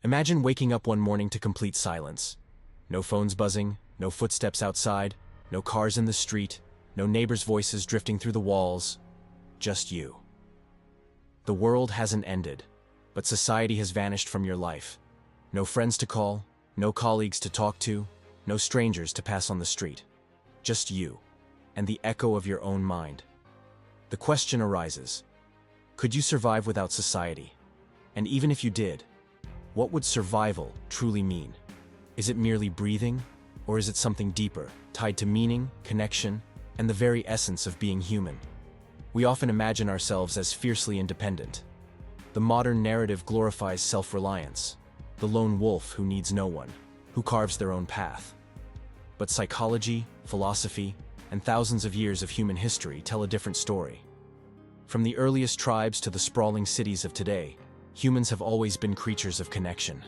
Imagine waking up one morning to complete silence. No phones buzzing, no footsteps outside, no cars in the street, no neighbors' voices drifting through the walls. Just you. The world hasn't ended, but society has vanished from your life. No friends to call, no colleagues to talk to, no strangers to pass on the street. Just you, and the echo of your own mind. The question arises, could you survive without society? And even if you did, what would survival truly mean? Is it merely breathing, or is it something deeper, tied to meaning, connection, and the very essence of being human? We often imagine ourselves as fiercely independent. The modern narrative glorifies self-reliance, the lone wolf who needs no one, who carves their own path. But psychology, philosophy, and thousands of years of human history tell a different story. From the earliest tribes to the sprawling cities of today, humans have always been creatures of connection.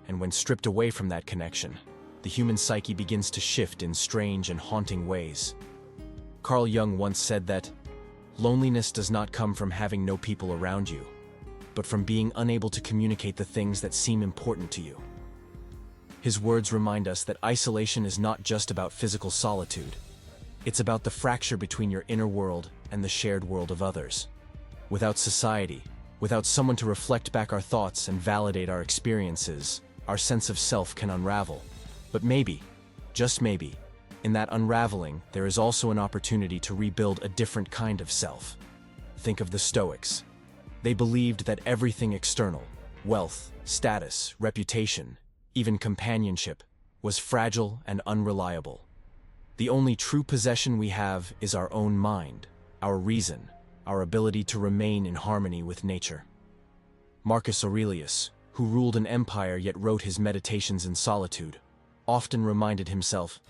And when stripped away from that connection, the human psyche begins to shift in strange and haunting ways. Carl Jung once said that, "Loneliness does not come from having no people around you, but from being unable to communicate the things that seem important to you." His words remind us that isolation is not just about physical solitude. It's about the fracture between your inner world and the shared world of others. Without society, without someone to reflect back our thoughts and validate our experiences, our sense of self can unravel. But maybe, just maybe, in that unraveling, there is also an opportunity to rebuild a different kind of self. Think of the Stoics. They believed that everything external, wealth, status, reputation, even companionship, was fragile and unreliable. The only true possession we have is our own mind, our reason, our ability to remain in harmony with nature. Marcus Aurelius, who ruled an empire yet wrote his meditations in solitude, often reminded himself,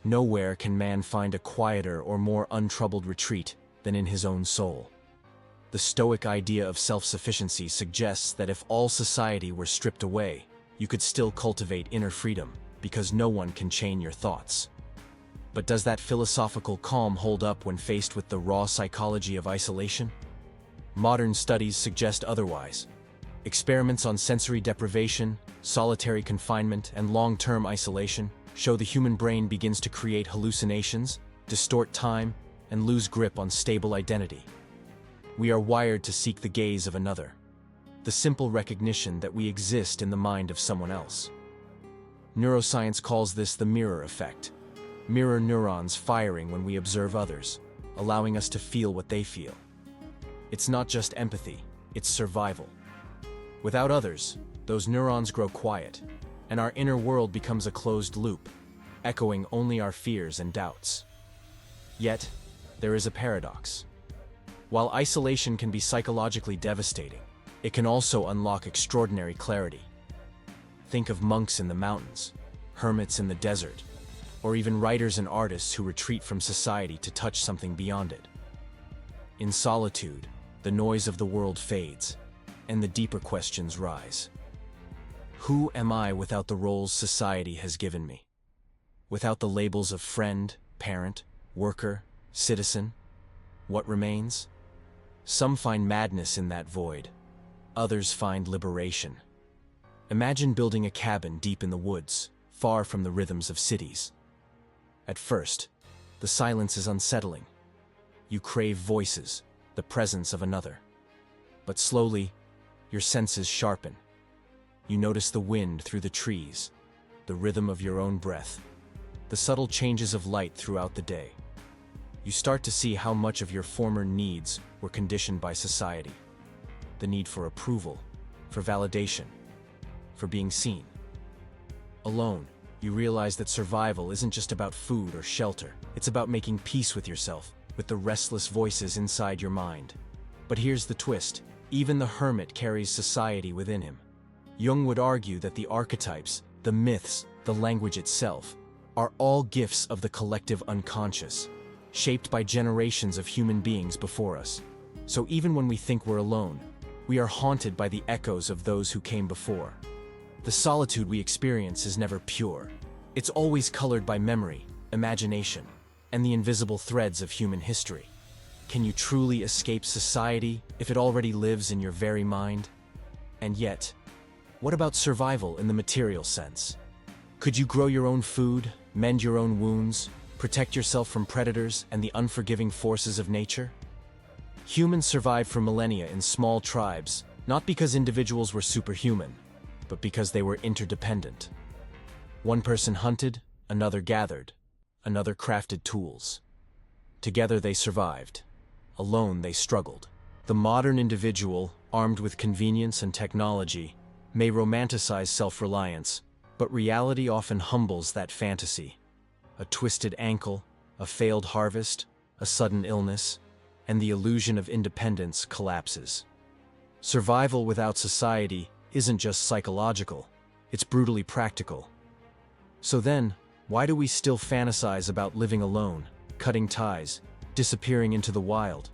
"Nowhere can man find a quieter or more untroubled retreat than in his own soul." The Stoic idea of self-sufficiency suggests that if all society were stripped away, you could still cultivate inner freedom, because no one can chain your thoughts. But does that philosophical calm hold up when faced with the raw psychology of isolation? Modern studies suggest otherwise. Experiments on sensory deprivation, solitary confinement, and long-term isolation show the human brain begins to create hallucinations, distort time, and lose grip on stable identity. We are wired to seek the gaze of another, the simple recognition that we exist in the mind of someone else. Neuroscience calls this the mirror effect. Mirror neurons firing when we observe others, allowing us to feel what they feel. It's not just empathy, it's survival. Without others, those neurons grow quiet, and our inner world becomes a closed loop, echoing only our fears and doubts. Yet, there is a paradox. While isolation can be psychologically devastating, it can also unlock extraordinary clarity. Think of monks in the mountains, hermits in the desert, or even writers and artists who retreat from society to touch something beyond it. In solitude, the noise of the world fades, and the deeper questions rise. Who am I without the roles society has given me? Without the labels of friend, parent, worker, citizen? What remains? Some find madness in that void. Others find liberation. Imagine building a cabin deep in the woods, far from the rhythms of cities. At first, the silence is unsettling. You crave voices, the presence of another. But slowly, your senses sharpen. You notice the wind through the trees, the rhythm of your own breath, the subtle changes of light throughout the day. You start to see how much of your former needs were conditioned by society. The need for approval, for validation, for being seen. Alone, you realize that survival isn't just about food or shelter. It's about making peace with yourself, with the restless voices inside your mind. But here's the twist. Even the hermit carries society within him. Jung would argue that the archetypes, the myths, the language itself, are all gifts of the collective unconscious, shaped by generations of human beings before us. So even when we think we're alone, we are haunted by the echoes of those who came before. The solitude we experience is never pure. It's always colored by memory, imagination, and the invisible threads of human history. Can you truly escape society if it already lives in your very mind? And yet, What about survival in the material sense? Could you grow your own food, mend your own wounds, protect yourself from predators and the unforgiving forces of nature? Humans survived for millennia in small tribes, not because individuals were superhuman, but because they were interdependent. One person hunted, another gathered, another crafted tools. Together they survived. Alone they struggled. The modern individual, armed with convenience and technology, may romanticize self-reliance, but reality often humbles that fantasy. A twisted ankle, a failed harvest, a sudden illness, and the illusion of independence collapses. Survival without society isn't just psychological, it's brutally practical. So then, why do we still fantasize about living alone, cutting ties, disappearing into the wild?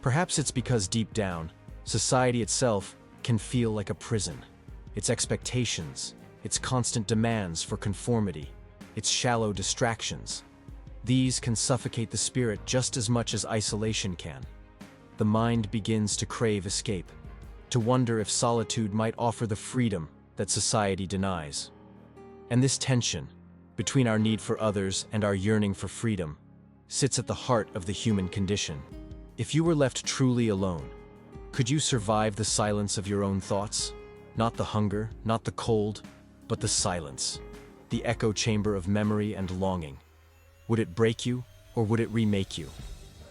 Perhaps it's because deep down, society itself can feel like a prison. Its expectations, its constant demands for conformity, its shallow distractions. These can suffocate the spirit just as much as isolation can. The mind begins to crave escape, to wonder if solitude might offer the freedom that society denies. And this tension, between our need for others and our yearning for freedom, sits at the heart of the human condition. If you were left truly alone, could you survive the silence of your own thoughts? Not the hunger, not the cold, but the silence, the echo chamber of memory and longing. Would it break you, or would it remake you?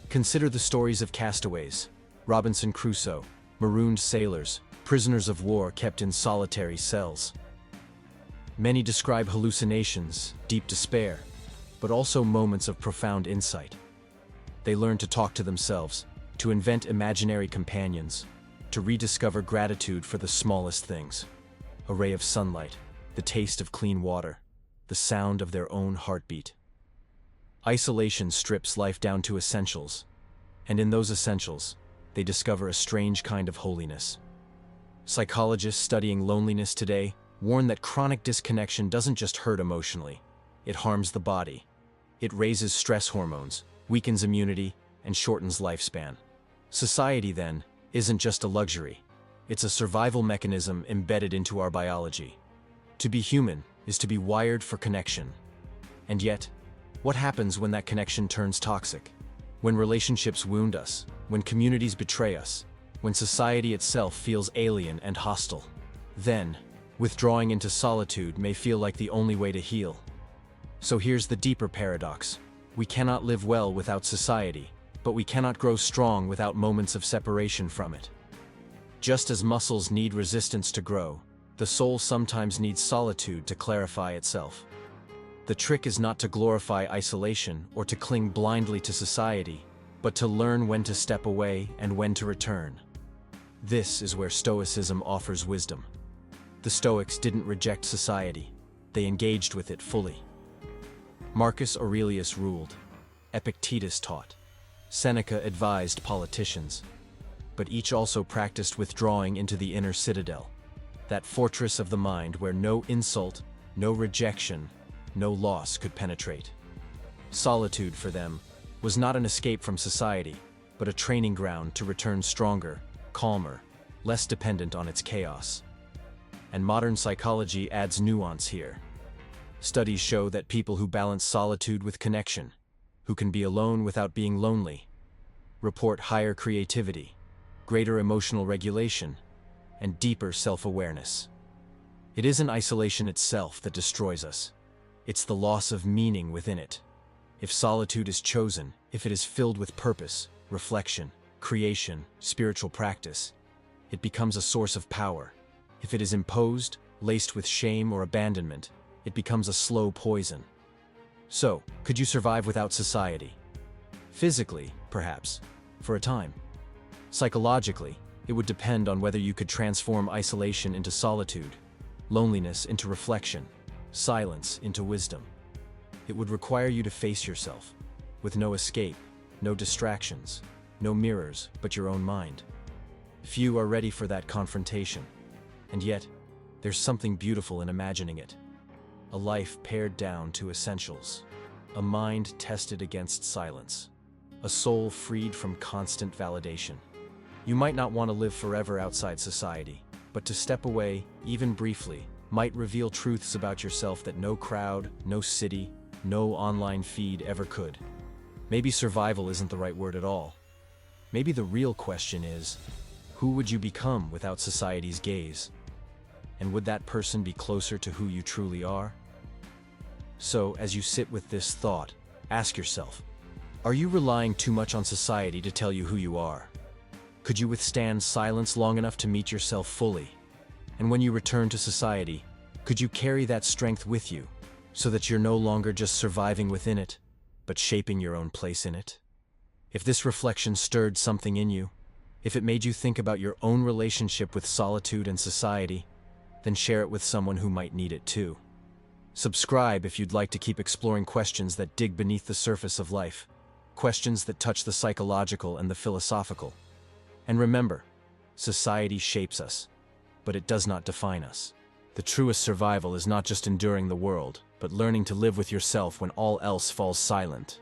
Consider the stories of castaways, Robinson Crusoe, marooned sailors, prisoners of war kept in solitary cells. Many describe hallucinations, deep despair, but also moments of profound insight. They learn to talk to themselves, to invent imaginary companions, to rediscover gratitude for the smallest things. A ray of sunlight, the taste of clean water, the sound of their own heartbeat. Isolation strips life down to essentials, and in those essentials, they discover a strange kind of holiness. Psychologists studying loneliness today warn that chronic disconnection doesn't just hurt emotionally, it harms the body. It raises stress hormones, weakens immunity, and shortens lifespan. Society, then, isn't just a luxury. It's a survival mechanism embedded into our biology. To be human is to be wired for connection. And yet, what happens when that connection turns toxic? When relationships wound us, when communities betray us, when society itself feels alien and hostile? Then, withdrawing into solitude may feel like the only way to heal. So here's the deeper paradox. We cannot live well without society, but we cannot grow strong without moments of separation from it. Just as muscles need resistance to grow, the soul sometimes needs solitude to clarify itself. The trick is not to glorify isolation or to cling blindly to society, but to learn when to step away and when to return. This is where Stoicism offers wisdom. The Stoics didn't reject society, they engaged with it fully. Marcus Aurelius ruled, Epictetus taught, Seneca advised politicians, but each also practiced withdrawing into the inner citadel, that fortress of the mind where no insult, no rejection, no loss could penetrate. Solitude for them was not an escape from society, but a training ground to return stronger, calmer, less dependent on its chaos. And modern psychology adds nuance here. Studies show that people who balance solitude with connection, who can be alone without being lonely, report higher creativity, greater emotional regulation, and deeper self-awareness. It isn't isolation itself that destroys us. It's the loss of meaning within it. If solitude is chosen, if it is filled with purpose, reflection, creation, spiritual practice, it becomes a source of power. If it is imposed, laced with shame or abandonment, it becomes a slow poison. So, could you survive without society? Physically, perhaps, for a time. Psychologically, it would depend on whether you could transform isolation into solitude, loneliness into reflection, silence into wisdom. It would require you to face yourself, with no escape, no distractions, no mirrors but your own mind. Few are ready for that confrontation, and yet, there's something beautiful in imagining it. A life pared down to essentials, a mind tested against silence, a soul freed from constant validation. You might not want to live forever outside society, But to step away, even briefly, might reveal truths about yourself that no crowd, no city, no online feed ever could. Maybe survival isn't the right word at all. Maybe the real question is, who would you become without society's gaze? And would that person be closer to who you truly are? So, as you sit with this thought, ask yourself, are you relying too much on society to tell you who you are? Could you withstand silence long enough to meet yourself fully? And when you return to society, could you carry that strength with you, so that you're no longer just surviving within it, but shaping your own place in it? If this reflection stirred something in you, if it made you think about your own relationship with solitude and society, then share it with someone who might need it too. Subscribe if you'd like to keep exploring questions that dig beneath the surface of life, questions that touch the psychological and the philosophical. And remember, society shapes us, but it does not define us. The truest survival is not just enduring the world, but learning to live with yourself when all else falls silent.